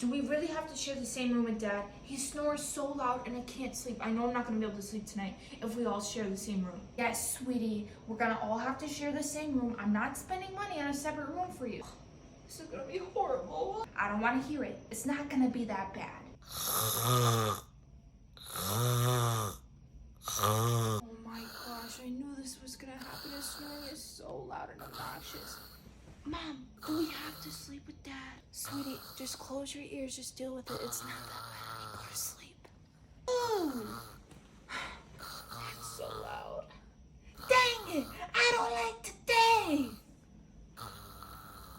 Do we really have to share the same room with Dad? He snores so loud and I can't sleep. I know I'm not gonna be able to sleep tonight if we all share the same room. Yes, sweetie, we're gonna all have to share the same room. I'm not spending money on a separate room for you. This is gonna be horrible. I don't wanna hear it. It's not gonna be that bad. Oh my gosh, I knew this was gonna happen. His snoring is so loud and obnoxious. Mom, do we have to sleep with Dad? Sweetie, just close your ears. Just deal with it. It's not that bad.